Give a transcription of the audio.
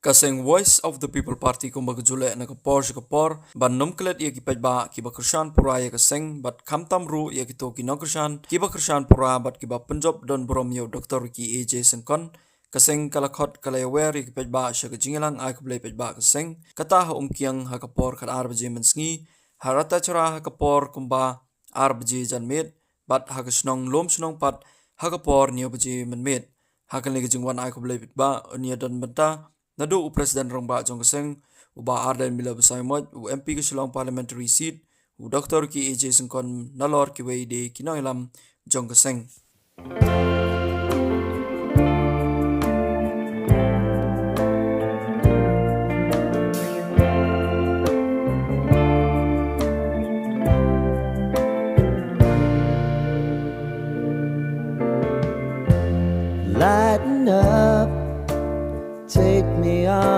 Kasing Voice of the People Party kumbaga jule na kapor ban numklet ye ki paidbah ki bakrushan pura ye kasing bat kamtam ru ye ki to ki nongkyrshan ki bakrushan pura bat ki ba punjab don brom yo Dr. ki AJ Sengkon kasing kalakhot kalayawer ye ki paidbah sha ka jingelang ai Khublei paidbah kasing kata ha umkiang ha kapor khat arbaje mansngi harata chara ha kapor kumba arbaje janmet bat ha kasnong lom snong pat ha kapor niobaje manmet ha kan legi jingwan ai Khublei paidbah unia don benta Nadu Presiden Rongba Jong Keseng, Uba Arden Mila Besaimot, U MP Keselong Parliamentary Seat, U Dr. Ki AJ Sengkon Nalor Kiwei de Kinoilam Jong Keseng. Lighten up, take me on